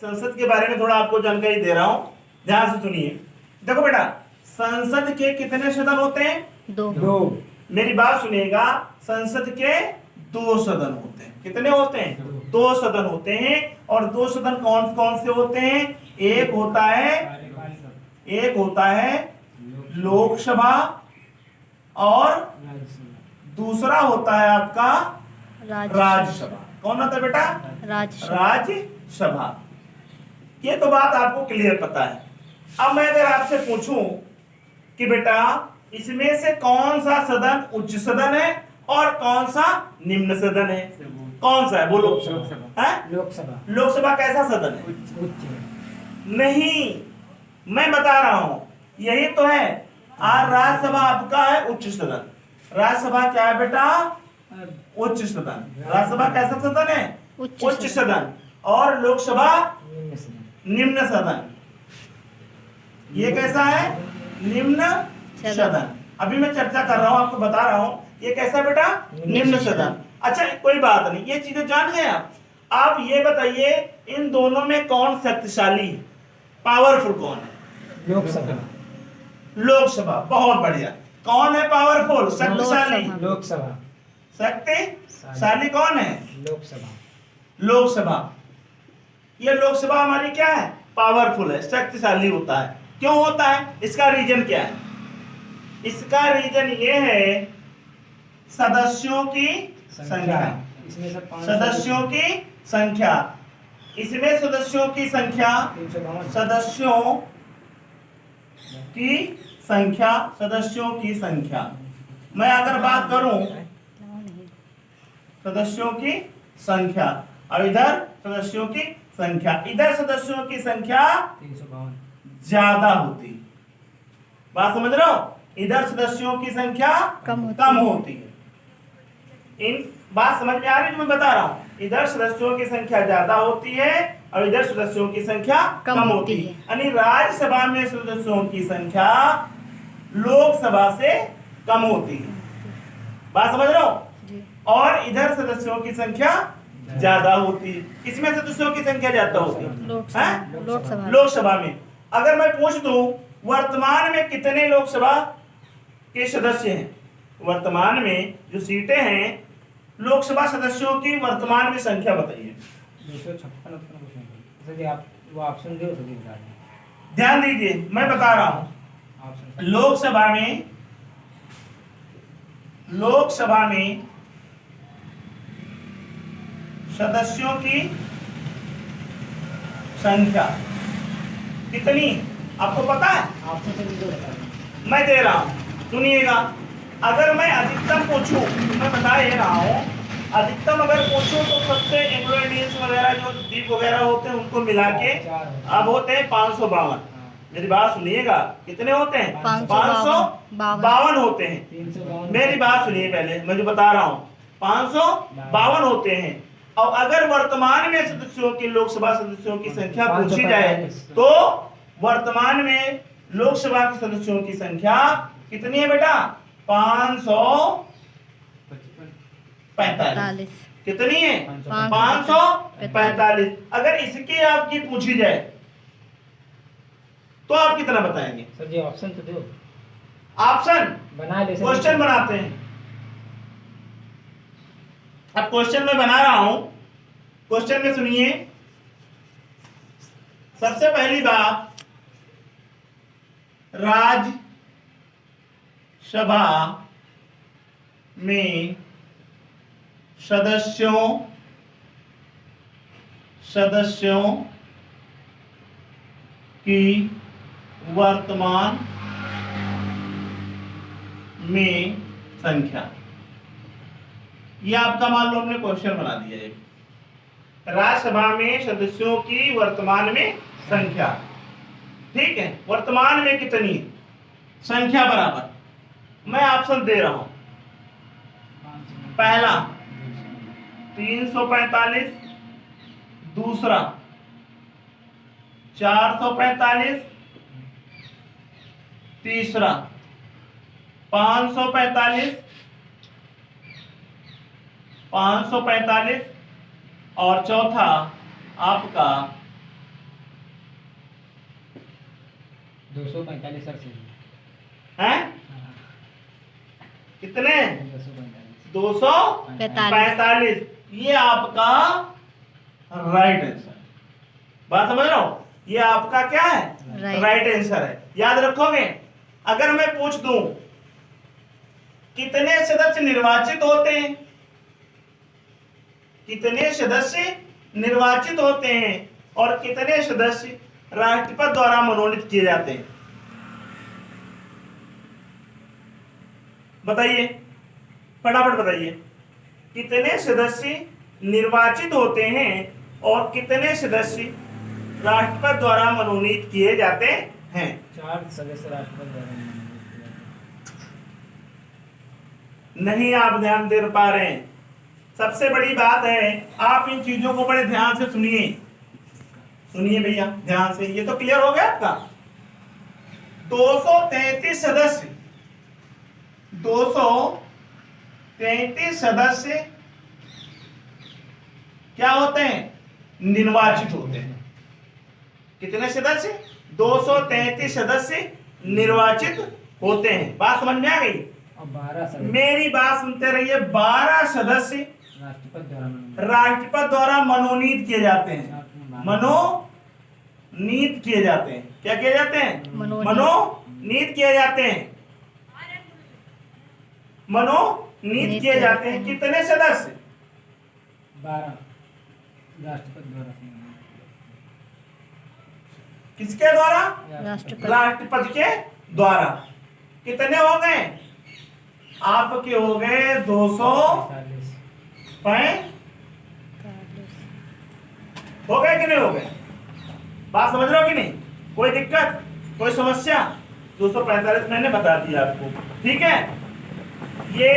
संसद के बारे में थोड़ा आपको जानकारी दे रहा हूं, ध्यान से सुनिए। देखो बेटा, संसद के कितने सदन होते हैं? दो। मेरी बात सुनिएगा, संसद के 2 सदन होते हैं। कितने होते हैं? 2 सदन होते हैं। और 2 सदन कौन कौन से होते हैं? एक होता है लोकसभा और दूसरा होता है आपका राज्यसभा। कौन होता है बेटा? राज्यसभा। ये तो बात आपको क्लियर पता है। अब मैं अगर आपसे पूछूं कि बेटा इसमें से कौन सा सदन उच्च सदन है और कौन सा निम्न सदन है, कौन सा है? बोलो। लोकसभा कैसा सदन है? नहीं, मैं बता रहा हूं, यही तो है। और राज्यसभा आपका है उच्च सदन। राज्यसभा क्या है बेटा? उच्च सदन। राज्यसभा कैसा सदन है? उच्च सदन। और लोकसभा निम्न सदन। ये कैसा है? निम्न सदन। अभी मैं चर्चा कर रहा हूं, आपको बता रहा हूं ये कैसा है बेटा? निम्न सदन। अच्छा, कोई बात नहीं, ये चीजें जान गए आप ये बताइए इन दोनों में कौन शक्तिशाली है, पावरफुल कौन है? लोकसभा। बहुत बढ़िया। कौन है पावरफुल, शक्तिशाली? लोकसभा। शक्तिशाली कौन है? लोकसभा। ये लोकसभा हमारी क्या है? पावरफुल है, शक्तिशाली होता है। क्यों होता है? इसका रीजन क्या है? इसका रीजन ये है सदस्यों की संख्या। सदस्यों की संख्या। इसमें सदस्यों की संख्या मैं अगर बात करूं सदस्यों की संख्या और इधर सदस्यों की संख्या, इधर सदस्यों की संख्या 352 ज्यादा होती। बात समझ रहे हो? इधर सदस्यों की संख्या कम होती है। इन बात समझ में आ रही है जो मैं बता रहा हूं? इधर सदस्यों की संख्या ज्यादा होती है और इधर सदस्यों की संख्या कम होती है। यानी राज्यसभा में सदस्यों की संख्या लोकसभा से कम होती है। बात समझ रहे हो? और इधर सदस्यों की संख्या ज्यादा होती है। इसमें सदस्यों की संख्या ज्यादा होती है लोकसभा में। अगर मैं पूछ दूं वर्तमान में कितने लोकसभा के सदस्य हैं, वर्तमान में जो सीटें हैं लोकसभा सदस्यों की वर्तमान में संख्या बताइए। 256। आप वो ऑप्शन दो तो बता दें। ध्यान दीजिए, मैं बता रहा हूं। लोकसभा में सदस्यों की संख्या कितनी आपको पता है? ऑप्शन से दो बता दें। मैं दे रहा हूं, सुनिएगा। अगर मैं अधिकतम पूछूं, मैं बता ये रहा हूं, अधिकतम अगर पूछूं तो सबसे एंग्लो इंडियंस वगैरह जो द्वीप वगैरह होते हैं उनको मिला के अब होते हैं 552। मेरी बात सुनिएगा, कितने होते हैं? 552 होते हैं। मेरी बात सुनिए पहले, मैं जो बता रहा हूं 552 होते हैं। और अगर वर्तमान में सदस्यों की लोकसभा सदस्यों की संख्या पूछी जाए तो वर्तमान में लोकसभा के सदस्यों की संख्या कितनी है बेटा? 545। कितनी है? 545। अगर इसकी आपकी पूछी जाए तो आप कितना बताएंगे? सर जी ऑप्शन तो दो। ऑप्शन बना ले। क्वेश्चन बनाते हैं। अब क्वेश्चन में बना रहा हूं, क्वेश्चन में सुनिए। सबसे पहली बात, राज्यसभा में सदस्यों की वर्तमान में संख्या। ये आपका मान लो हमने क्वेश्चन बना दिया है। राज्यसभा में सदस्यों की वर्तमान में संख्या, ठीक है? वर्तमान में कितनी संख्या बराबर, मैं ऑप्शन दे रहा हूं। पहला 345, दूसरा 445, तीसरा 545 और चौथा आपका 245 सर से हैं? हाँ, कितने? 245 245। ये आपका राइट आंसर। बात समझ रहे हो? ये आपका क्या है? राइट आंसर है। याद रखोगे? अगर मैं पूछ दूं कितने सदस्य निर्वाचित होते हैं, कितने सदस्य निर्वाचित होते हैं और कितने सदस्य राष्ट्रपति द्वारा मनोनीत किए जाते हैं, बताइए, फटाफट बताइए। कितने सदस्य निर्वाचित होते हैं और कितने सदस्य राष्ट्रपति द्वारा मनोनीत किए जाते हैं? 4 सदस्य राष्ट्रपति द्वारा मनोनीत किए जाते हैं। नहीं, आप ध्यान दे पा रहे हैं। सबसे बड़ी बात है, आप इन चीजों को बड़े ध्यान से सुनिए। सुनिए भैया ध्यान से, ये तो क्लियर हो गया आपका। 233 सदस्य 233 सदस्य क्या होते हैं? निर्वाचित होते हैं। कितने सदस्य? 233 सदस्य निर्वाचित होते हैं। बात समझ में आ गई? और 12 सदस्य मेरी बात सुनते रहिए। 12 सदस्य राष्ट्रपति द्वारा मनोनीत किए जाते हैं। मनोनीत किए जाते हैं। क्या किए जाते हैं? मनोनीत किए जाते हैं। मनोनीत किए जाते हैं। कितने सदस्य? 12 राष्ट्रपति द्वारा किसके द्वारा? राष्ट्रपति के द्वारा। कितने हो गए? आपके हो गए 245। हो गए कि नहीं हो गए? बात समझ रहे हो कि नहीं? कोई दिक्कत, कोई समस्या? 245 मैंने बता दिया आपको। ठीक है, ये